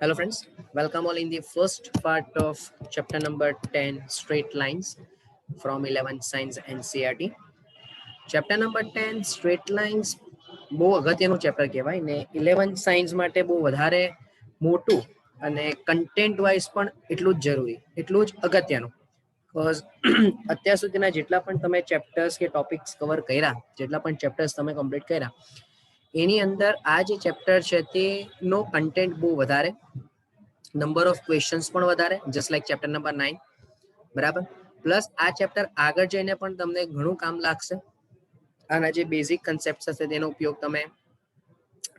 Hello friends, welcome all in the first part of chapter number 10 straight lines from 11th science NCERT. Chapter number 10 straight lines બહુ અગત્યનું chapter કહેવાય ને 11th science માટે બહુ વધારે મોટું અને કન્ટેન્ટ વાઇઝ પણ એટલું જ જરૂરી, એટલું જ અગત્યનું. બીકોઝ અત્યાર સુધીના જેટલા પણ તમે ચેપ્ટર્સ કે ટોપિક્સ કવર કર્યા, જેટલા પણ ચેપ્ટર્સ તમે કમ્પ્લીટ કર્યા, એની અંદર આ જે ચેપ્ટર છે તેનો કન્ટેન્ટ બહુ વધારે, નંબર ઓફ ક્વેશ્ચન્સ પણ વધારે, જસ્ટ લાઈક ચેપ્ટર નંબર 9, બરાબર. પ્લસ આ ચેપ્ટર આગળ જઈને પણ તમને ઘણું કામ લાગશે. આના જે બેઝિક કન્સેપ્ટ હશે તેનો ઉપયોગ તમે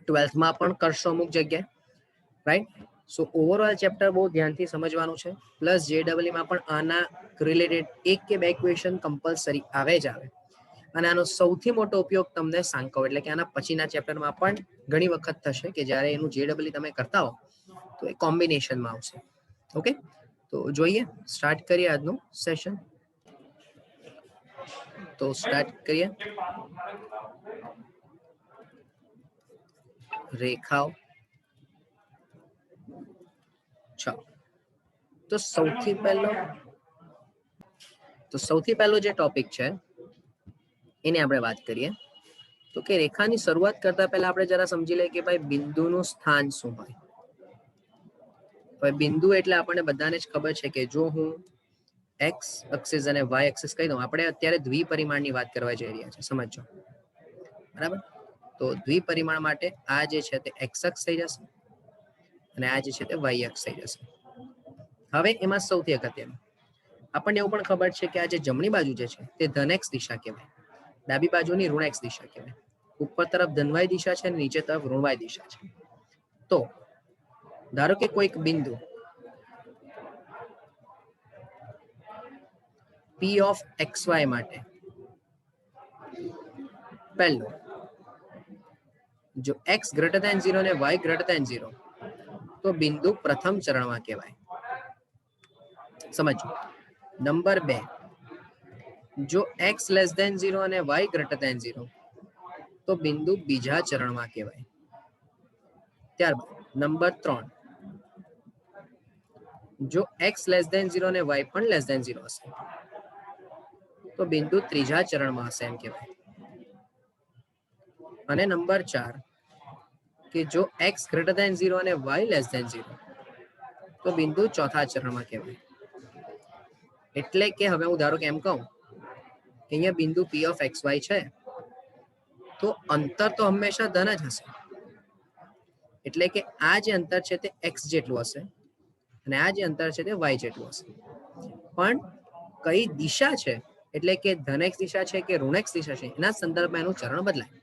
12થમાં પણ કરશો અમુક જગ્યાએ, રાઈટ. સો ઓવરઓલ ચેપ્ટર બહુ ધ્યાનથી સમજવાનું છે. પ્લસ JEE-માં પણ આના રિલેટેડ એક કે બે ક્વેશ્ચન કમ્પલસરી આવે જ આવે. અને આનો સૌથી મોટો ઉપયોગ તમને સાંકળ એટલે કે આના પછીના ચેપ્ટરમાં પણ ઘણી વખત થશે કે જ્યારે એનું JEE તમે કરતા હો તો એ કોમ્બિનેશનમાં આવશે. ઓકે, તો જોઈએ, સ્ટાર્ટ કરીએ આજનું સેશન. તો સ્ટાર્ટ કરીએ. રેખાઓ. ચાલો, તો સૌથી પહેલો જે ટોપિક છે એની આપણે વાત કરીએ. તો કે રેખાની શરૂઆત કરતા પહેલા આપણે જરા સમજી લઈએ કે ભાઈ બિંદુનું સ્થાન શું હોય. બિંદુ એટલે આપણને બધાને જ ખબર છે કે જો હું એક્સ એક્સિસ અને વાય એક્સિસ કહી દઉં, આપણે અત્યારે દ્વિપરિમાણની વાત કરવા જઈ રહ્યા છે, સમજો, બરાબર. તો દ્વિપરિમાણ માટે આ જે છે તે એક્સ અક્ષ થઈ જશે અને આ જે છે તે વાય અક્ષ થઈ જશે. હવે એમાં સૌથી અગત્યનું, આપણને એવું પણ ખબર છે કે આ જે જમણી બાજુ જે છે તે ધન એક્સ દિશા કહેવાય, ડાબી બાજુની ઋણ એક્સ દિશા કહેવાય. ઉપર તરફ ધનવાય દિશા છે અને નીચે તરફ ઋણવાય દિશા છે. તો ધારો કે કોઈક બિંદુ P ઓફ XY માટે પહેલો, જો x ગ્રેટર ધેન 0 અને y ગ્રેટર ધેન 0 તો બિંદુ પ્રથમ ચરણમાં કહેવાય. સમજો. નંબર 2, જો x લેસ ધેન 0 અને y ગ્રેટર ધેન 0 તો બિંદુ બીજા ચરણમાં કહેવાય. ત્યારબાદ નંબર 3, જો x લેસ ધેન 0 અને y પણ લેસ ધેન 0 હશે તો બિંદુ ત્રીજા ચરણમાં હશે એમ કહેવાય. અને નંબર 4, કે જો x ગ્રેટર ધેન 0 અને y લેસ ધેન 0 તો બિંદુ ચોથા ચરણમાં કહેવાય. એટલે કે હવે હું ધારો કે એમ કહું કે અહીંયા બિંદુ P ઓફ XY છે તો અંતર તો હંમેશા ધન જ હશે. એટલે કે આ જે અંતર છે તે x જેટલું હશે અને આ જે અંતર છે તે y જેટલું હશે. પણ કઈ દિશા છે, એટલે કે ધન x દિશા છે કે ઋણ x દિશા છે, એના સંદર્ભમાં એનું ચરણ બદલાય.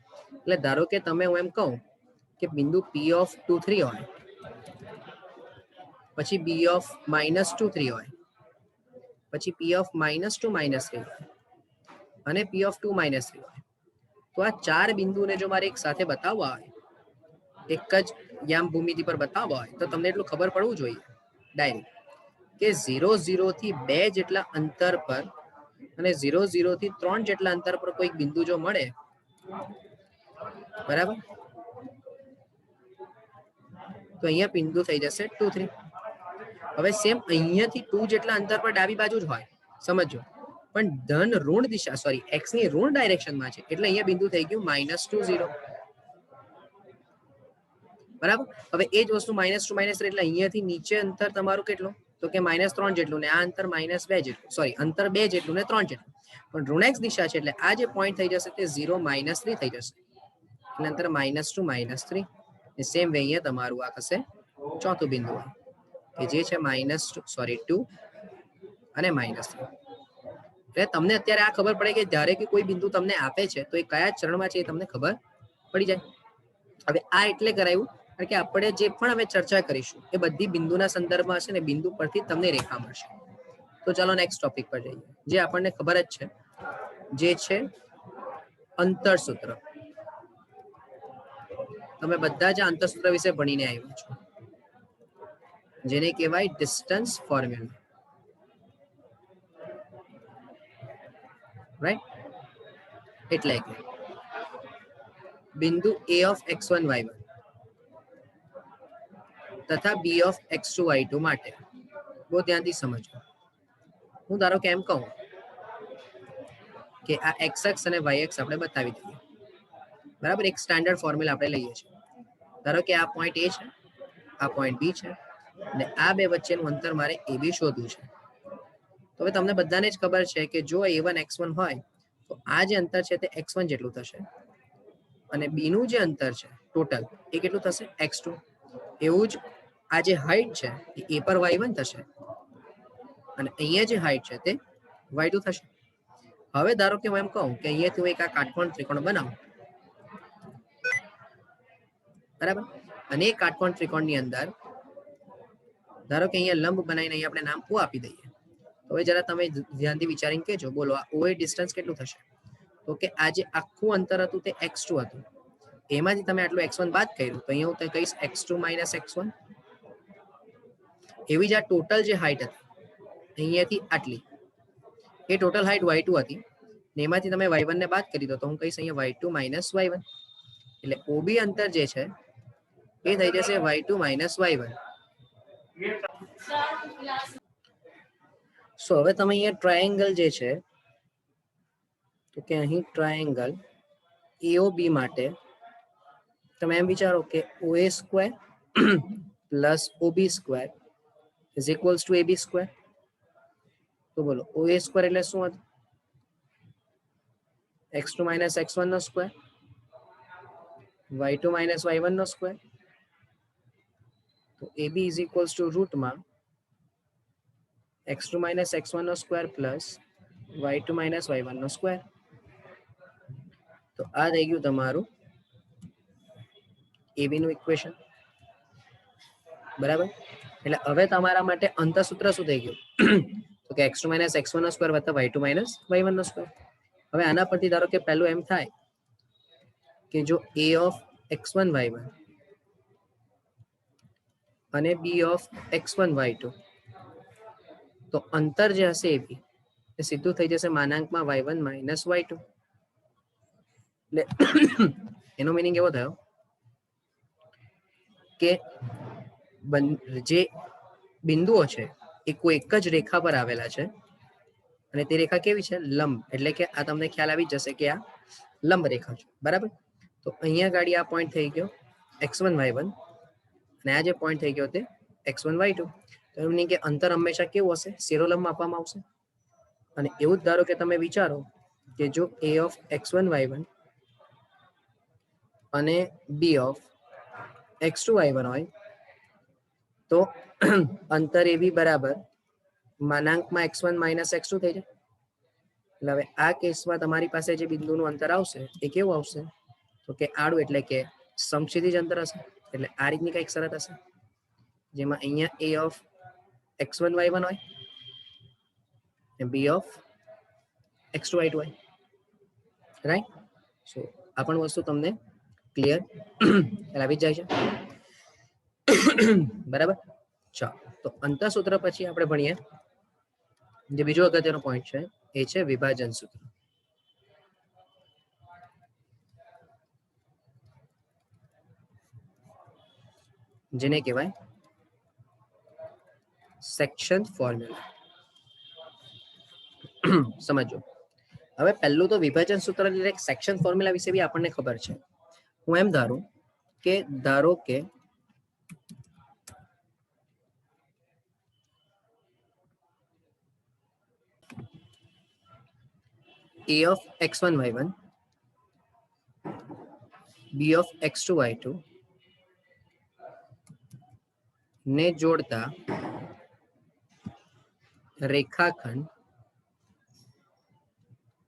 એટલે ધારો કે તમે હું એમ કહું કે બિંદુ P ઓફ 2 3 હોય, પછી B ઓફ -2 3 હોય, પછી P ઓફ -2 -3 હોય અને P ઓફ 2 -3 હોય. તો આ ચાર બિંદુને જો મારે એક સાથે બતાવવા હોય, એક જ યામ ભૂમિતિ પર બતાવવા હોય, તો તમને એટલું ખબર પડવું જોઈએ ડાયરેક્ટ કે 0 0 થી 2 જેટલા અંતર પર અને 0 0 થી 3 જેટલા અંતર પર કોઈ બિંદુ જો મળે, બરાબર, તો અહીંયા બિંદુ થઈ જશે 2 3. હવે સેમ અહીંયાથી 2 જેટલા અંતર પર ડાબી બાજુ જ હોય, સમજો, પણ ધન ઋણ દિશા સોરી એક્સ ની ઋણ ડાયરેક્શનમાં છે, એટલે અહીંયા બિંદુ થઈ ગયું -2 0. બરાબર. હવે એ જ વસ્તુ -2 -3 એટલે અહીંયાથી નીચે અંતર તમારું કેટલું, તો કે -3 જેટલું ને આ અંતર -2 જેટલું, સોરી અંતર 2 જેટલું ને 3 જેટલું. પણ ઋણ એક્સ દિશા છે એટલે આ જે પોઈન્ટ થઈ જશે તે 0 -3 થઈ જશે, એટલે અંતર -2 -3. સેમ વે અહીંયા તમારું આ થશે ચોથું બિંદુ કે જે છે -2 અને -3. એટલે તમને અત્યારે આ ખબર પડે કે જ્યારે કે કોઈ બિંદુ તમને આપે છે તો એ કયા ચરણમાં છે એ તમને ખબર પડી જાય. હવે આ એટલે કરાયું કારણ કે આપણે જે પણ હવે ચર્ચા કરીશું એ બધી બિંદુના સંદર્ભમાં હશે ને બિંદુ પરથી તમને રેખા મળશે. તો ચાલો નેક્સ્ટ ટોપિક પર જઈએ, જે આપણને ખબર જ છે, જે છે અંતરસૂત્ર. તમે બધા જ અંતરસૂત્ર વિશે ભણીને આવ્યા છો, જેને કહેવાય ડિસ્ટન્સ ફોર્મ્યુલા, રાઈટ. એટલે કે બિંદુ A of x1 y1 તથા બી ઓફ x2 y2 માટે બહુ ધ્યાનથી સમજો. હું ધારો કે એમ કહું કે આ x અક્ષ અને y અક્ષ આપણે બતાવી દઈએ, બરાબર. એક સ્ટાન્ડર્ડ ફોર્મ્યુલા આપણે લઈએ છીએ. ધારો કે આ પોઈન્ટ એ છે, આ પોઈન્ટ બી છે, અને આ બે વચ્ચેનું અંતર મારે એ બી શોધવું છે. તો હવે તમને બધાને જ ખબર છે કે જો a1 x1 હોય તો આ જે અંતર છે તે x1 જેટલું થશે, અને બી નું જે અંતર છે ટોટલ એ કેટલું થશે, x2. એવું જ આ જે હાઈટ છે એ પર y1 થશે, અને અહીંયા જે હાઈટ છે તે y2 થશે. હવે ધારો કે હું એમ કહું કે અહીંયાથી હું એક આ કાટકોણ ત્રિકોણ બનાવું, બરાબર. અને એ કાટકોણ ત્રિકોણની અંદર ધારો કે અહીંયા લંબ બનાવીને અહીંયા આપણે નામ ઓ આપી દઈએ. હવે જરા તમે ધ્યાનથી વિચારીને કહેજો, બોલો આ ઓ એ ડિસ્ટન્સ કેટલું થશે? તો કે આ જે આખું અંતર હતું તે x2 હતું, એમાંથી તમે આટલું x1 બાદ કર્યું તો અહીંયા હું કહીશ x2 માઇનસ x1. એવી જ આ ટોટલ જે હાઈટ હતી અહીંયાથી આટલી, એ ટોટલ હાઈટ y2 હતી, ને એમાંથી તમે y1 ને બાદ કરી દો તો હું કહીશ અહીંયા y2 માઇનસ y1. એટલે OB અંતર જે છે એ થઈ જશે y2 માઇનસ y1. સો હવે તમે અહીંયા ટ્રાયેંગલ જે છે, તો કે અહીં ટ્રાયેંગલ AOB માટે તમે એમ વિચારો કે OA square plus OB square is equals to AB square. તો બોલો OA સ્ક્વેર એટલે શું હતું? x2 માઇનસ x1 નો સ્ક્વેર, y2 માઇનસ y1 નો સ્ક્વેર. તો AB ઇઝ ઇક્વલ્સ ટુ રૂટમાં x2 માઇનસ x1 નો square plus y2 minus y1 નો સ્ક્વેર. તો આ થઈ ગયું તમારું AB નું ઇક્વેશન, બરાબર. એટલે હવે તમારા માટે અંતઃસૂત્ર શું થઈ ગયું? તો કે x2 માઇનસ x1 નો સ્ક્વેર વત્તા y2 માઇનસ y1 નો સ્ક્વેર. હવે આના પરથી ધારો કે પહેલું એમ થાય કે જો a ઓફ x1 y1 અને b ઓફ x1 y2, તો અંતર જે હશે એ બી એ સીધું થઈ જશે માનાંકમાં y1 માઇનસ y2. એટલે એનો મિનિંગ એવો થયો કે જે બિંદુઓ છે એ કોઈ એક જ રેખા પર આવેલા છે, અને તે રેખા કેવી છે? લંબ. એટલે કે આ તમને ખ્યાલ આવી જશે કે આ લંબ રેખા છે, બરાબર. તો અહીંયા ગાડી આ પોઈન્ટ થઈ ગયો x1 y1, અને આ જે પોઈન્ટ થઈ ગયો તે x1 y2. તો એમ નહીં કે અંતર હંમેશા કેવું હશે? શિરોલંબ આપવામાં આવશે. અને એવું જ ધારો કે તમે વિચારો કે જો a ઓફ x1 y1 અને b ઓફ x2 y1 હોય તો અંતર એ બી બરાબર માનાંકમાં x1 માઇનસ x2 થઈ જાય. એટલે હવે આ કેસમાં તમારી પાસે જે બિંદુનું અંતર આવશે એ કેવું આવશે? તો કે આડું, એટલે કે સમક્ષિતિજ અંતર હશે. એટલે આ રીતની કંઈક શરત હશે, જેમાં અહીંયા a ઓફ x1 y1 હોય અને b ઓફ x2 y2 હોય, રાઈટ. સો આ પણ વસ્તુ તમને ક્લિયર આવી જાય છે, બરાબર. ચાલો, તો અંતઃસૂત્ર પછી આપણે ભણીએ જે બીજો અગત્યનો પોઈન્ટ છે એ છે વિભાજન સૂત્ર. જેને કહેવાય સેક્શન ફોર્મ્યુલા. સમજો. હવે પહેલું તો વિભાજન સૂત્ર એટલે સેક્શન ફોર્મ્યુલા વિશે બી આપણને ખબર છે. હું એમ ધારું કે ધારો કે a of x1 y1 b of x2 y2 ને જોડતા રેખાખંડ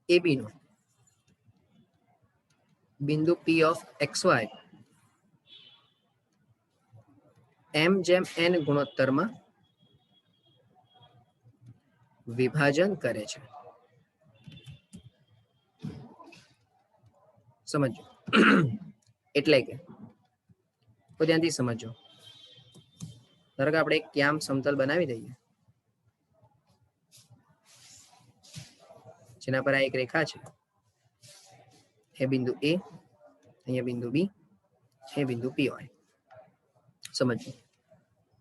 AB નો બિંદુ P of xy m જેમ n ગુણોત્તરમાં વિભાજન કરે છે. સમજો. એટલે કે તો ધ્યાનથી સમજો. ધારો કે આપણે એક યામ સમતલ બનાવી દઈએ, જેના પર આ એક રેખા છે. એ બિંદુ A, અહીંયા બિંદુ B, એ બિંદુ P હોય. સમજો.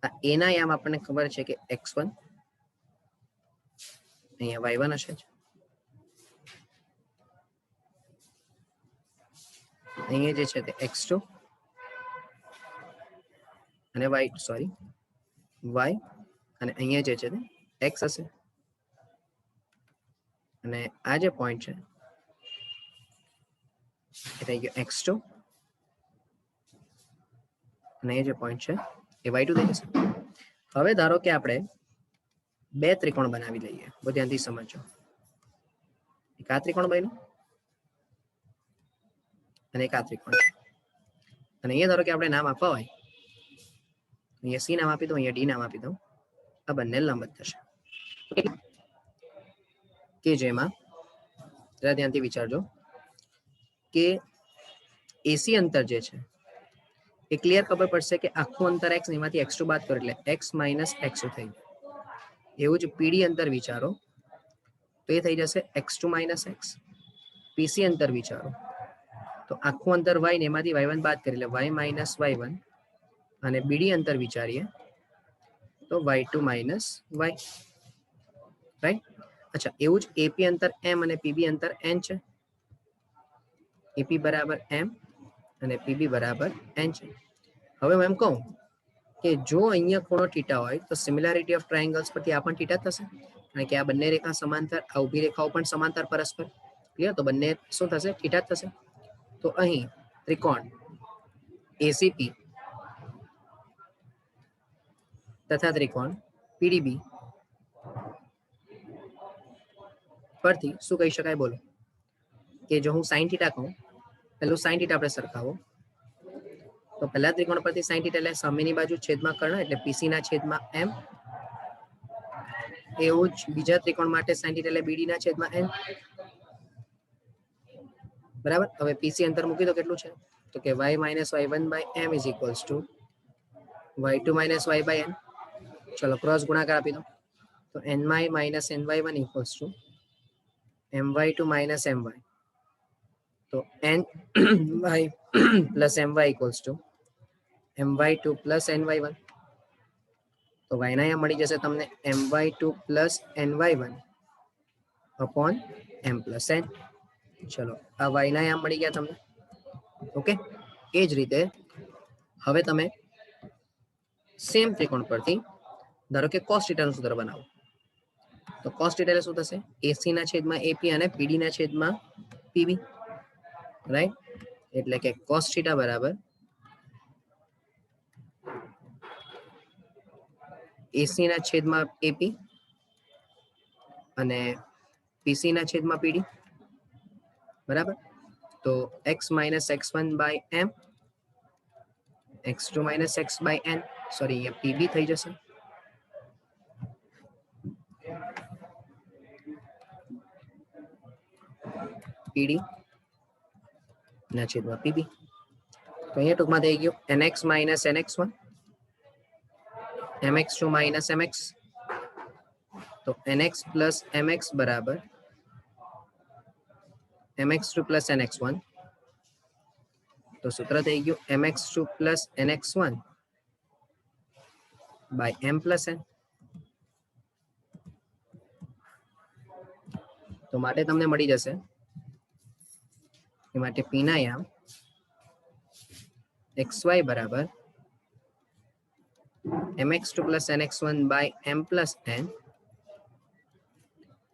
આ એના યામ આપણને ખબર છે કે x1 અહીંયા y1 હશે જ, અહીંયા જે છે તે x2 અને y સોરી y અને અહીંયા જે છે તે x હશે અને આ જે પોઈન્ટ છે એ થઈ ગયો x2 અને એ જે પોઈન્ટ છે એ y2 થઈ જશે. હવે ધારો કે આપણે બે ત્રિકોણ બનાવી લઈએ, બહુ ધ્યાનથી સમજો. એક આ ત્રિકોણ બન્યું અને એક આ ત્રિકોણ, અને અહીંયા ધારો કે આપણે નામ આપવા હોય, અહીંયા સી નામ આપી દઉં, અહીંયા ડી નામ આપી દઉં. આ બંને લંબ થશે કે જેમાં જરા ધ્યાનથી વિચારજો કે એસી અંતર જે છે એ ક્લિયર ખબર પડશે કે આખું અંતર x, એમાંથી x2 બાદ કરો એટલે x માઇનસ x2 થઈ જાય. એવું જ પીડી અંતર વિચારો તો એ થઈ જશે x2 માઇનસ x. પીસી અંતર વિચારો તો આખું અંતર y ને એમાંથી y1 બાદ કરી એટલે y માઇનસ y1, અને બીડી અંતર વિચારીએ તો y2 માઇનસ y, રાઈટ. અચ્છા, એવું જ એપી અંતર m અને પીબી અંતર n છે. એપી બરાબર m અને પીબી બરાબર n છે. હવે હું એમ કહું કે જો અહીંયા ખૂણો થીટા હોય તો સિમિલારિટી ઓફ ટ્રાયેંગલ્સ પરથી આ પણ થીટા થશે, કારણ કે આ બંને રેખા સમાંતર, આ ઊભી રેખાઓ પણ સમાંતર પરસ્પર, ક્લિયર. તો બંને શું થશે? થીટા થશે. તો અહીં ત્રિકોણ એસીપી તથા ત્રિકોણ પીડીબી પરથી શું કહી શકાય બોલો? કે જો હું સાઇન થીટા કહું, પેલું સાઇન થીટા આપણે સરખાવો તો પહેલા ત્રિકોણ પરથી સાઇન થીટા એટલે સામેની બાજુ છેદમાં કર્ણ એટલે પીસી ના છેદમાં m. એવું જ બીજા ત્રિકોણ માટે સાઇન થીટા એટલે બીડી ના છેદમાં n. બરાબર. હવે પીસી અંતર મૂકી દો કેટલું છે તો કે y minus y1 by m is equals to y2 minus y by n. ચલો ક્રોસ ગુણાકાર આપી દો તો ny minus ny1 equals to my2 minus my. તો ny plus my equals to my2 plus ny1. તો y ના અહીંયા મળી જશે તમને my2 plus ny1 upon m plus n. ચલો આ y ના અહીંયા મળી ગયા તમને. ઓકે, એ જ રીતે હવે તમે સેમ ત્રિકોણ પરથી ધારો કે cos થીટા નું સૂત્ર બનાવો તો cos થીટા એટલે શું થશે? એસી ના છેદમાં એપી અને પીડી ના છેદમાં પીબી, રાઈટ. એટલે કે cos થીટા બરાબર એસી ના છેદમાં એપી અને પીસી ના છેદમાં પીડી, બરાબર. તો x minus x1 by m, x2 minus x by n, sorry અહીંયા પીબી થઈ જશે પીડી ના છેદમાં પીબી. તો અહીંયા ટૂંકમાં થઈ ગયું nx minus nx1, mx2 minus mx. તો nx પ્લસ mx બરાબર mx2 પ્લસ nx1. તો સૂત્ર થઈ ગયું mx2 plus nx1 by m plus n. તો માટે તમને મળી જશે એ માટે p ના યામ xy બરાબર mx2 plus nx1 by m plus n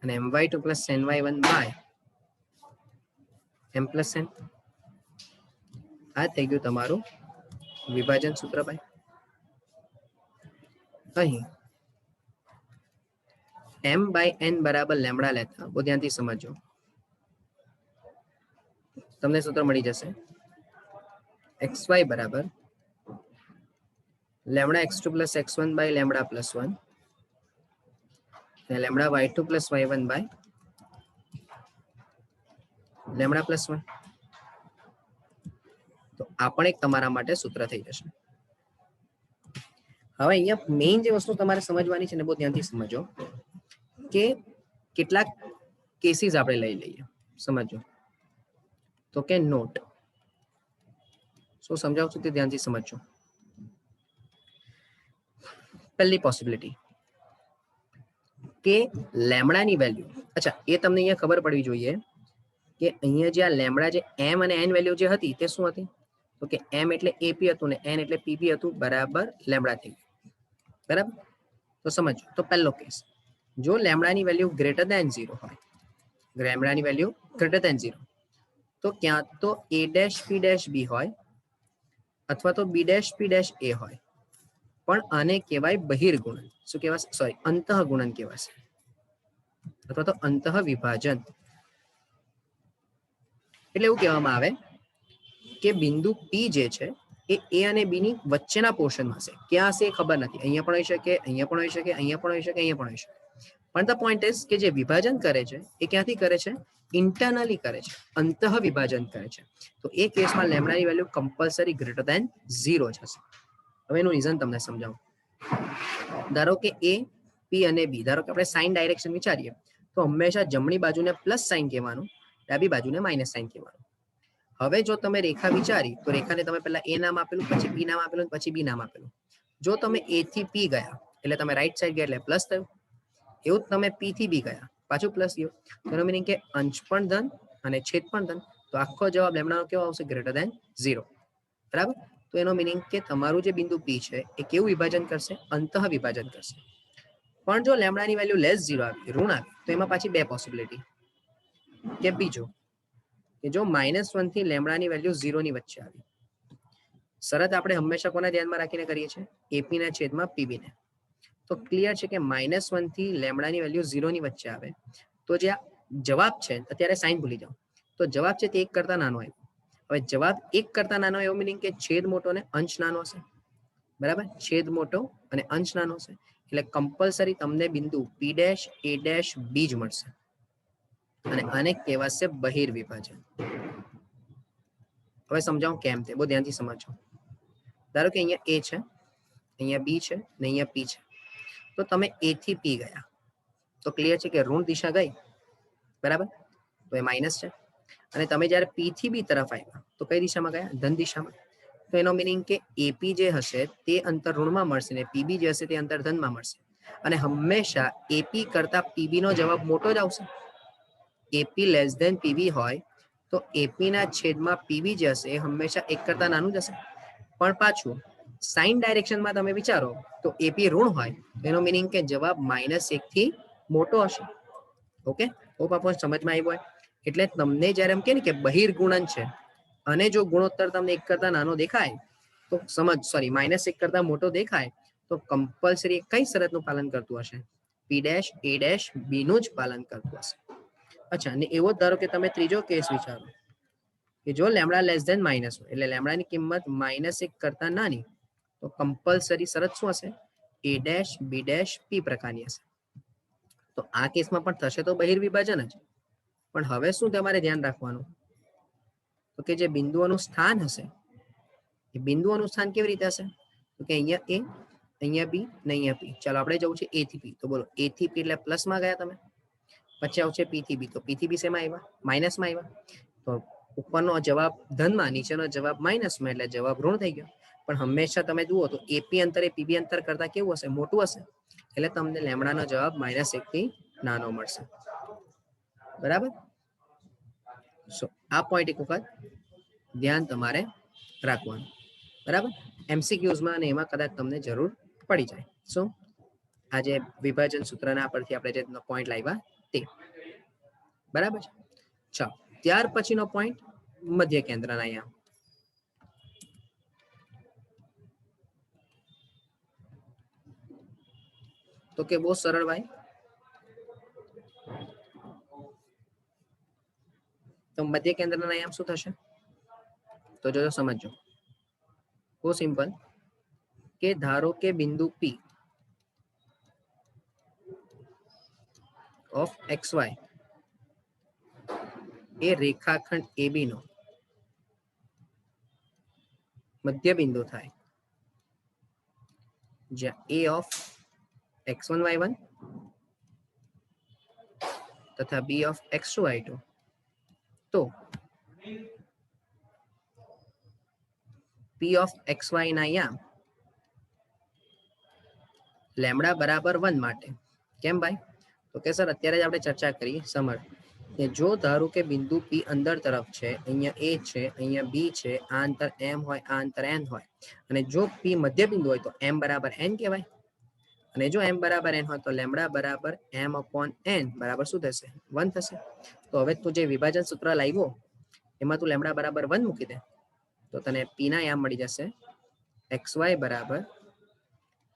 અને my2 plus ny1 by m plus n. આ થઈ ગયું તમારું વિભાજન સૂત્ર ભાઈ. અહીં m બાય n બરાબર લેમડા લેતા બહુ ધ્યાનથી સમજો, તમને સૂત્ર મળી જશે xy બરાબર lambda x2 plus x1 by lambda plus 1 અને lambda y2 plus y1 by lambda plus 1. તો આ પણ એક તમારા માટે સૂત્ર થઈ જશે. હવે અહીંયા મેઇન જે વસ્તુ તમારે સમજવાની છે ને બહુ ધ્યાનથી સમજો કે કેટલાક કેસીસ આપણે લઈ લઈએ. સમજો તો કે નોટ, શું સમજાવું છું તે ધ્યાનથી સમજજો. પહેલી પોસિબિલિટી કે લેમડાની વેલ્યુ, અચ્છા એ તમને અહીંયા ખબર પડવી જોઈએ કે અહીંયા જે આ લેમડા જે એમ અને એન વેલ્યુ જે હતી તે શું હતી, તો કે એમ એટલે એપી હતું ને એન એટલે પીબી હતું, બરાબર લેમડા થઈ ગયું. બરાબર, તો સમજો. તો પહેલો કેસ, જો લેમડાની વેલ્યુ ગ્રેટર દેન 0 હોય, લેમડાની વેલ્યુ ગ્રેટર દેન 0, તો ક્યાં તો a dash p dash b હોય અથવા તો b dash p dash a હોય, પણ આને કહેવાય બહિર્ગુણન. શું કહેવાય? સોરી, અંતઃગુણન કહેવાશે અથવા તો અંતઃ વિભાજન. એટલે એવું કહેવામાં આવે કે બિંદુ P જે છે એ A અને B ની વચ્ચેના પોર્શનમાં હશે. ક્યાં હશે એ ખબર નથી. અહીંયા પણ હોઈ શકે, અહીંયા પણ હોઈ શકે, અહીંયા પણ હોઈ શકે, અહીંયા પણ હોઈ શકે. પણ ધ પોઈન્ટ ઇઝ કે જે વિભાજન કરે છે એ ક્યાંથી કરે છે? ઇન્ટરનલી કરે છે, અંતઃ વિભાજન કરે છે. તો એ કેસમાં લેમડાની વેલ્યુ કમ્પલસરી ગ્રેટર દેન 0 જ હશે. હવે એનું રીઝન તમને સમજાવું. ધારો કે A, P અને B, ધારો કે આપણે સાઇન ડાયરેક્શન વિચારીએ તો હંમેશા જમણી બાજુને પ્લસ સાઇન કહેવાનું, ડાબી બાજુને માઇનસ સાઇન કહેવાનું. હવે જો તમે રેખા વિચારી તો રેખાને તમે પહેલા A નામ આપેલું, પછી P નામ આપેલું, પછી B નામ આપેલું. જો તમે A થી P ગયા એટલે તમે રાઈટ સાઈડ ગયા એટલે પ્લસ થયું. એવું જ તમે P થી B ગયા પાછું પ્લસ ગયું. તેનો મીનિંગ કે અંશ પણ ધન અને છેદ પણ ધન. તો આખો જવાબ લેમડાનો કેવો આવશે? Greater than 0. બરાબર. તો એનો મીનિંગ કે તમારું જે બિંદુ P છે એ કેવું વિભાજન કરશે? અંતઃ વિભાજન કરશે. પણ જો લેમડાની વેલ્યુ લેસ 0 આવી, ઋણ આવી, તો એમાં પાછી બે પોસિબિલિટી. કે બીજો કે જો -1 થી લેમડાની વેલ્યુ 0 ની વચ્ચે આવી. શરત આપણે હંમેશા કોના ધ્યાનમાં રાખીને કરીએ છીએ? એપી ના છેદમાં પીબી ને. તો ક્લિયર છે કે -1 થી લેમડાની વેલ્યુ 0 ની વચ્ચે આવે તો જે જવાબ છે, અત્યારે સાઇન ભૂલી જાઓ, તો જવાબ છે તે 1 કરતા નાનો આવ્યો. હવે જવાબ 1 કરતા નાનો એવો મીનિંગ કે છેદ મોટો ને અંશ નાનો હશે. બરાબર, છેદ મોટો અને અંશ નાનો હશે. એટલે કમ્પલસરી તમને બિંદુ P dash A dash B જ મળશે અને આને કહેવાશે બહિર્વિભાજન. હવે સમજાવું કેમ તે, બહુ ધ્યાનથી સમજો. ધારો કે અહીંયા A છે, અહીંયા B છે ને અહીંયા P છે. તો તમે A થી P ગયા તો ક્લિયર છે કે ઋણ દિશા ગઈ. બરાબર, તો એ માઇનસ છે. અને તમે જ્યારે P થી B તરફ આવ્યા તો કઈ દિશામાં ગયા? ધન દિશામાં. તો એનો મીનિંગ કે AP જે હશે તે અંતર ઋણમાં મળશે ને PB જે હશે તે અંતર ધનમાં મળશે. અને હંમેશા AP કરતા PB નો જવાબ મોટો જ આવશે. AP લેસ ધેન PB હોય તો AP ના છેદમાં PB જે હશે એ હંમેશા 1 કરતા નાનું જ હશે. પણ પાછું સાઇન ડાયરેક્શનમાં તમે વિચારો તો AP ઋણ હોય એનો મીનિંગ કે જવાબ -1 થી મોટો હશે. ઓકે, હોપ આપણને સમજમાં આવ્યું હોય. એટલે તમને જ્યારે એમ કે બહિર્ગુણન છે અને જો ગુણોત્તર તમને 1 કરતા નાનો દેખાય તો -1 કરતા મોટો દેખાય તો કમ્પલસરી કઈ શરતનું પાલન કરતું હશે? P dash A dash B નું જ પાલન કરતું હશે. અચ્છા, અને એવો ધારો કે તમે ત્રીજો કેસ વિચારો કે જો લેમડા લેસ ધેન માઇનસ હોય એટલે લેમડાની કિંમત -1 કરતા નાની, તો કમ્પલસરી શરત શું હશે? A dash B dash P પ્રકારની હશે. તો આ કેસમાં પણ થશે તો બહિર્વિભાજન જ. પણ હવે શું તમારે ધ્યાન રાખવાનું? તો કે જે બિંદુઓનું સ્થાન હશે એ બિંદુઓનું સ્થાન કેવી રીતે હશે? તો કે અહીંયા A, અહીંયા B ને અહીંયા P. ચાલો આપણે જવું છે A થી P. તો બોલો A થી P એટલે પ્લસમાં ગયા તમે, પછી આવશે P થી B. તો P થી B શેમાં આવ્યા? માઇનસમાં આવ્યા. તો ઉપરનો જવાબ ધનમાં, નીચેનો જવાબ માઇનસમાં, એટલે જવાબ ઋણ થઈ ગયો. પણ હંમેશા તમે જુઓ તો AP અંતર એ PB અંતર કરતા કેવું હશે? મોટું હશે. એટલે તમને લેમડાનો જવાબ -1 થી નાનો મળશે. બરાબર. સો આ પોઈન્ટ એક વખત ધ્યાન તમારે રાખવાનું. બરાબર, MCQsમાં અને એમાં કદાચ તમને જરૂર પડી જાય. શું? આજે વિભાજન સૂત્રના પરથી આપણે જે પોઈન્ટ લાવ્યા તે. બરાબર છે. ચાલો, ત્યાર પછીનો પોઈન્ટ મધ્ય કેન્દ્રના. અહીંયા તો કે બહુ સરળ ભાઈ. તો મધ્ય કેન્દ્રના અહીંયા શું થશે? તો જો સમજો, બહુ સિમ્પલ. કે ધારો કે બિંદુ P ઓફ XY એ રેખાખંડ AB નો મધ્ય બિંદુ થાય, જ્યાં A ઓફ X1 Y1 તથા B ઓફ X2 Y2. તો P ઓફ XY ના અહીંયા લેમડા બરાબર 1 માટે. કેમ ભાઈ? તો કે સર અત્યારે જ આપણે ચર્ચા કરી સમર કે જો ધારો કે બિંદુ P અંદર તરફ છે, અહીંયા A છે, અહીંયા B છે, આ અંતર M હોય, આ અંતર N હોય અને જો P મધ્ય બિંદુ હોય તો M બરાબર N કહેવાય. અને જો M બરાબર N હોય તો લેમડા બરાબર M/N બરાબર શું થશે? 1 થશે. તો હવે તું જે વિભાજન સૂત્ર લાવ્યો એમાં તું લેમડા બરાબર 1 મૂકી દે તો તને P ના યામ મળી જશે xy બરાબર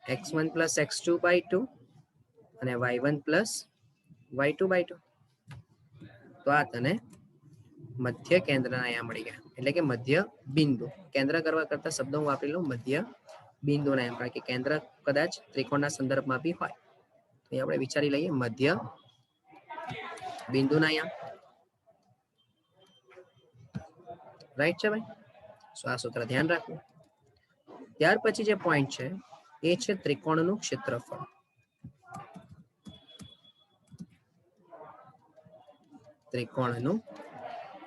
x1 પ્લસ x2 બાય 2 અને y1 પ્લસ y2 બાય 2. તો આ તને મધ્ય કેન્દ્રના યામ મળી ગયા, એટલે કે મધ્ય બિંદુ. કેન્દ્ર કરવા કરતા શબ્દ હું વાપરી લઉં મધ્ય બિંદુના યામ, કારણ કે કેન્દ્ર કદાચ ત્રિકોણના સંદર્ભમાં બી હોય. તો આપણે વિચારી લઈએ મધ્ય બિંદુના યામ. રાઈટ છે ભાઈ? સો આ સૂત્ર ધ્યાન રાખવું. ત્યાર પછી જે પોઈન્ટ છે એ છે ત્રિકોણનું ક્ષેત્રફળ. ત્રિકોણનું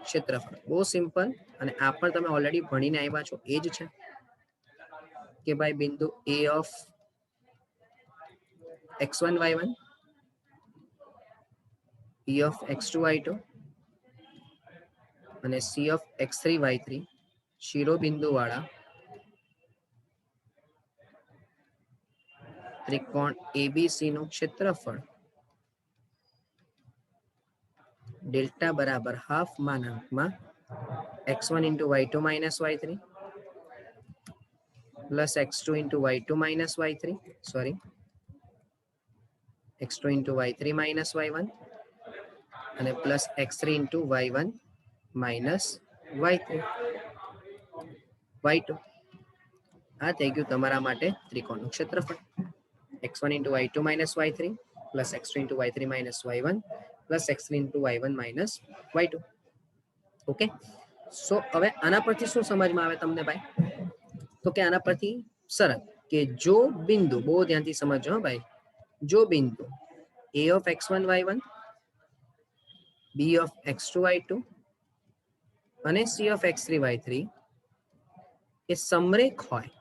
ક્ષેત્રફળ બહુ સિમ્પલ, અને આ પણ તમે ઓલરેડી ભણીને આવ્યા છો. એ જ છે કે ભાઈ બિંદુ A of x1 y1, P of x2 y2 અને C ઓફ x3 y3 શિરોબિંદુ વાળા ત્રિકોણ ABC નું ક્ષેત્રફળ ડેલ્ટા બરાબર half માનાંકમાં x1 into y2 minus y3 plus x2 into y2 minus y3, sorry, x2 into y3 minus y1 અને plus x3 into y1 minus y3 y2. આ થઈ ગયું તમારા માટે ત્રિકોણનું ક્ષેત્રફળ. x1 into y2 minus y3 plus x2 into y3 minus y1 plus x3 into y1 minus y2. Okay, so હવે આના પરથી શું સમજમાં આવે તમને ભાઈ? તો કે આના પરથી સરળ કે જો બિંદુ, બહુ ધ્યાનથી સમજો ભાઈ, જો બિંદુ A of x1 y1, B of x2 y2 અને C of x3 y3 એ સમરેખ હોય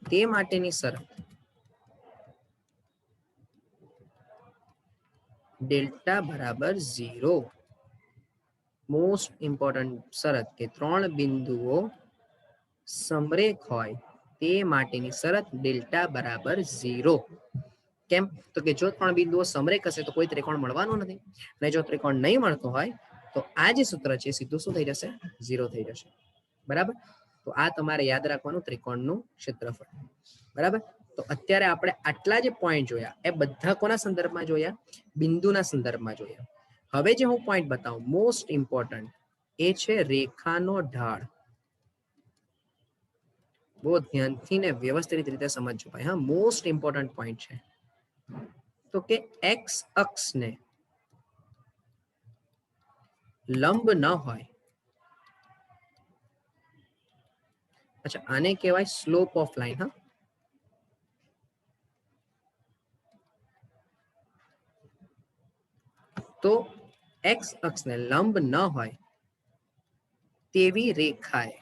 તે માટેની શરત ડેલ્ટા બરાબર 0. મોસ્ટ ઇમ્પોર્ટન્ટ શરત કે ત્રણ બિંદુઓ સમરેખ હોય તે માટેની શરત ડેલ્ટા બરાબર 0. કેમ? તો કે જો ત્રણ બિંદુઓ સમરેખ હશે તો કોઈ ત્રિકોણ મળવાનો નથી, અને જો ત્રિકોણ નહીં મળતો હોય તો આ જે સૂત્ર છે સીધું શું થઈ જશે? 0 થઈ જશે. બરાબર? તો આ તમારે યાદ રાખવાનું ત્રિકોણનું ક્ષેત્રફળ. બરાબર? તો અત્યારે આપણે આટલા જે પોઈન્ટ જોયા એ બધા કોના સંદર્ભમાં જોયા? બિંદુના સંદર્ભમાં જોયા. હવે જે હું પોઈન્ટ બતાવું મોસ્ટ ઇમ્પોર્ટન્ટ એ છે રેખાનો ઢાળ. બહુ ધ્યાનથી ને વ્યવસ્થિત રીતે સમજજો ભાઈ. હા, મોસ્ટ ઇમ્પોર્ટન્ટ પોઈન્ટ છે. તો કે એક્સ અક્ષને લંબ ન હોય, અચ્છા આને કહેવાય સ્લોપ ઓફ લાઈન. હા, તો એક્સ અક્ષને લંબ ન હોય તેવી રેખાએ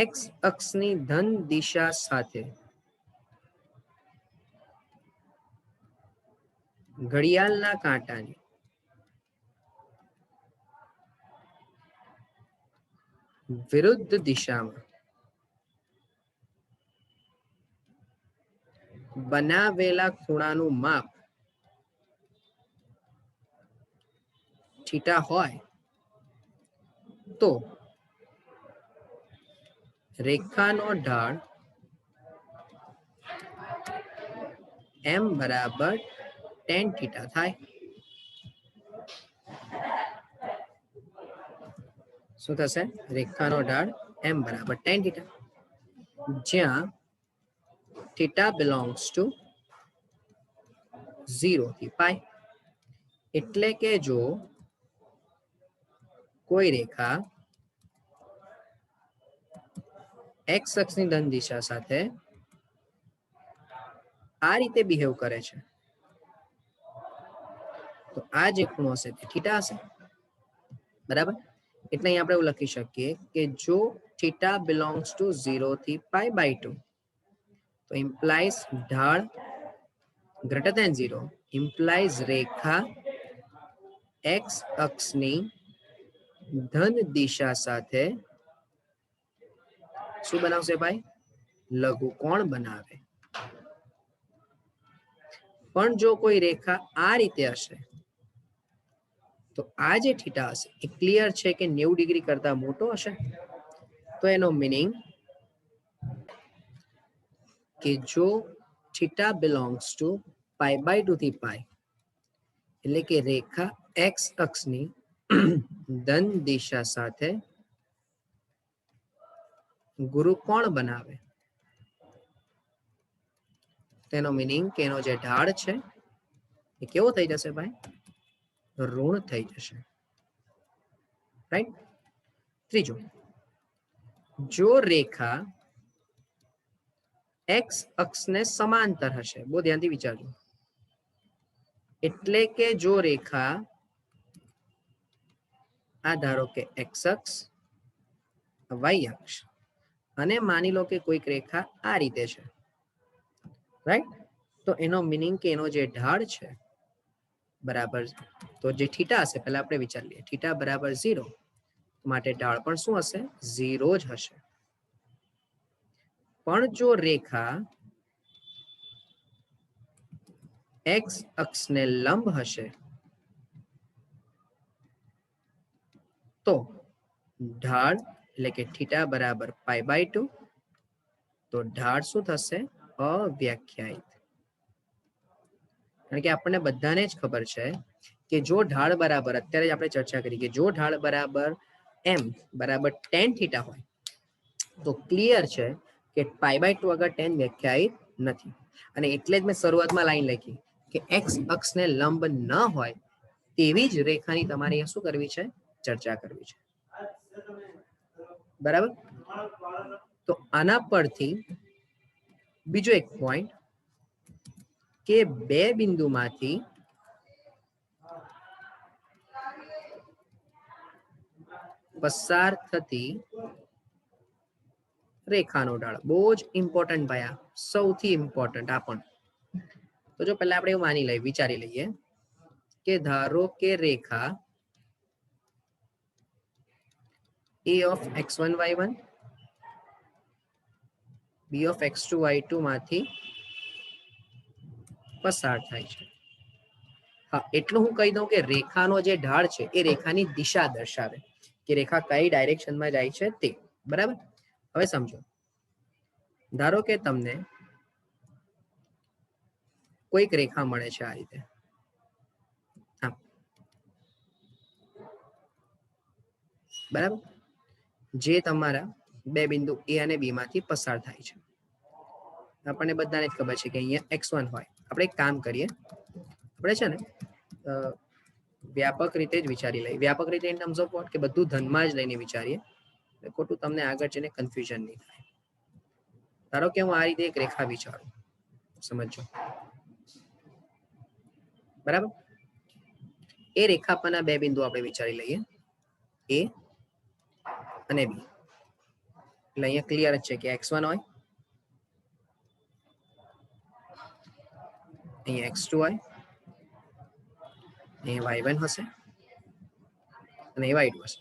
એક્સ અક્ષની ધન દિશા સાથે ઘડિયાળના કાંટાની વિરુદ્ધ દિશામાં બનાવેલા ખૂણાનું માપ થીટા હોય તો રેખાનો ઢાળ m બરાબર tan થીટા થાય. શું થશે? રેખાનો ઢાળ m બરાબર tan થીટા, જ્યાં થીટા belongs to 0 થી પાઈ. એટલે કે જો કોઈ રેખા x અક્ષની ધન દિશા સાથે આ રીતે બિહેવ કરે છે તો આ જે ખૂણો હશે તે થીટા હશે. બરાબર? એટલે અહીં આપણે એવું લખી શકીએ કે જો theta belongs to 0 થી pi by 2 તો implies ઢાળ greater than 0 implies રેખા x અક્ષની ધન દિશા સાથે શું બનાવશે ભાઈ લઘુકોણ બનાવે પણ જો કોઈ રેખા આ રીતે હશે તો આ જે થીટા હશે એ ક્લિયર છે કે 90 ડિગ્રી કરતા મોટો હશે તો એનો મીનિંગ કે જો theta belongs to pi by 2 થી પાઈ એટલે કે રેખા x અક્ષની ધન દિશા સાથે ગુરુકોણ બનાવે તેનો મીનિંગ કે એનો જે ઢાળ છે એ કેવો થઈ જશે ભાઈ ઋણ થઈ જશે રાઈટ ત્રીજું જો રેખા x અક્ષને સમાંતર હશે બહુ ધ્યાનથી વિચારજો એટલે કે જો રેખા આ ધારો કે x અક્ષ y અક્ષ અને માની લો કે કોઈક રેખા આ રીતે છે રાઈટ તો એનો મીનિંગ કે એનો જે ઢાળ છે બરાબર તો જે થીટા હશે પહેલા આપણે વિચારી લઈએ થીટા બરાબર 0 માટે ઢાળ પણ શું હશે 0 જ હશે પણ જો રેખા x અક્ષને લંબ હશે તો ઢાળ એટલે કે થીટા બરાબર પાઈ બાય 2 તો ઢાળ શું થશે અવ્યાખ્યાયિત કારણ કે આપણને બધાને જ ખબર છે કે જો ઢાળ બરાબર અત્યારે જ આપણે ચર્ચા કરી કે જો ઢાળ બરાબર m બરાબર tan થીટા હોય તો ક્લિયર છે કે પાઈ બાય 2 અગર tan વ્યાખ્યાયિત નથી અને એટલે જ મેં શરૂઆતમાં લાઈન લખી કે x અક્ષને લંબ ન હોય તેવી જ રેખાની તમારે અહીંયા શું કરવી છે ચર્ચા કરવી છે બરાબર તો આના પરથી બીજો એક પોઈન્ટ કે બે બિંદુમાંથી પસાર થતી રેખાનો ઢાળ બહુ જ ઇમ્પોર્ટન્ટ ભાઈ આ સૌથી ઇમ્પોર્ટન્ટ આ પણ તો જો પહેલા આપણે એવું માની લઈએ વિચારી લઈએ કે ધારો કે રેખા a of x1 y1 b of x2 y2 માંથી પસાર થાય છે હા એટલું હું કહી દઉં કે રેખાનો જે ઢાળ છે એ રેખાની દિશા દર્શાવે કે રેખા કઈ ડાયરેક્શનમાં જાય છે તે બરાબર હવે સમજો ધારો કે તમને કોઈક રેખા મળે છે આ રીતે બરાબર જે તમારા બે બિંદુ a અને b માંથી પસાર થાય છે આપણને બધાને જ ખબર છે કે અહીંયા x1 હોય આપણે એક કામ કરીએ આપણે છે ને વ્યાપક રીતે જ વિચારી લઈએ વ્યાપક રીતે ઇન ટર્મ્સ ઓફ વોટ કે બધું ધનમાં જ લઈને વિચારીએ ખોટું તમને આગળ જઈને કન્ફ્યુઝન નહીં થાય ધારો કે હું આ રીતે એક રેખા વિચારું સમજો બરાબર એ રેખા પરના બે બિંદુ આપણે વિચારી લઈએ a અને b એટલે અહીંયા ક્લિયર છે કે x1 હોય અહીંયા x2 હોય અહીંયા y1 હશે અને y2 હશે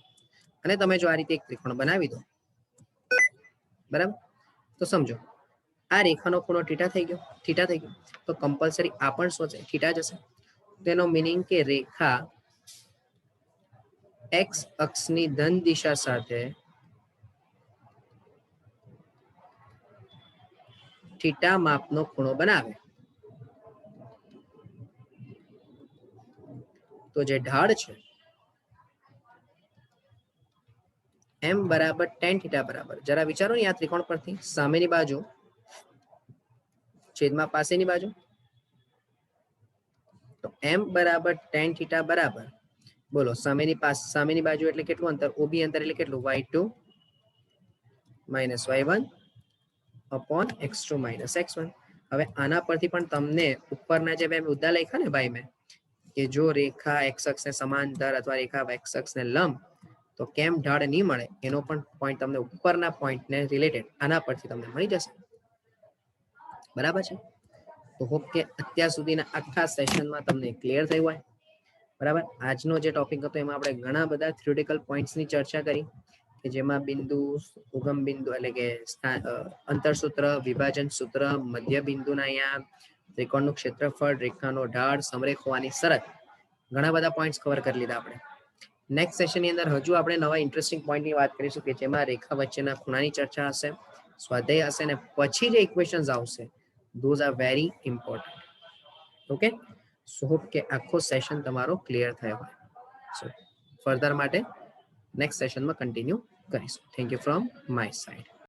અને તમે જો આ રીતે એક ત્રિકોણ બનાવી દો બરાબર તો સમજો આ રેખાનો ખૂણો થીટા થઈ ગયો તો કમ્પલસરી આ પણ શું છે થીટા જ હશે તેનો મીનિંગ કે રેખા x અક્ષની ધન દિશા સાથે થીટા માપનો ખૂણો બનાવે તો જે ઢાળ છે m બરાબર tan થીટા બરાબર જરા વિચારો ને આ ત્રિકોણ પરથી સામેની બાજુ છેદમાં પાસેની બાજુ તો m બરાબર tan થીટા બરાબર બોલો સામેની બાજુ એટલે કેટલું અંતર OB અંતર એટલે કેટલું y2 - y1 upon x2 - x1 હવે આના પરથી પણ તમને ઉપરના જે બે મુદ્દા લખ્યા ને ભાઈ મેં કે જો રેખા x અક્ષને સમાંતર અથવા રેખા x અક્ષને લંબ તો તો કેમ ઢાળ નહીં મળે એનો પણ પોઈન્ટ તમને ઉપરના પોઈન્ટને રિલેટેડ આના પરથી તમને મળી જશે. બરાબર છે. તો હોપ કે અત્યાર સુધીના આખા સેશનમાં તમને ક્લિયર થયું હોય. બરાબર. આજનો જે ટોપિક હતો એમાં આપણે ઘણા બધા થિયોરિટિકલ પોઈન્ટ્સની ચર્ચા કરી કે જેમાં બિંદુ, ઉગમ બિંદુ એટલે કે અંતરસૂત્ર, વિભાજન સૂત્ર, મધ્ય બિંદુના અહીંયા, ત્રિકોણનું ક્ષેત્રફળ, રેખાનો ઢાળ, સમરેખ હોવાની શરત, ઘણા બધા પોઈન્ટ્સ કવર કરી લીધા આપણે. નેક્સ્ટ સેશનની અંદર હજુ આપણે નવા ઇન્ટરેસ્ટિંગ પોઈન્ટની વાત કરીશું કે જેમાં રેખા વચ્ચેના ખૂણાની ચર્ચા હશે, સ્વાધ્યાય હશે અને પછી જે ઇક્વેશન્સ આવશે those are very important. Okay, so hope કે આખો સેશન તમારો ક્લિયર થયો હોય. સો ફર્ધર માટે નેક્સ્ટ સેશનમાં કન્ટિન્યુ કરીશું. Thank you from my side.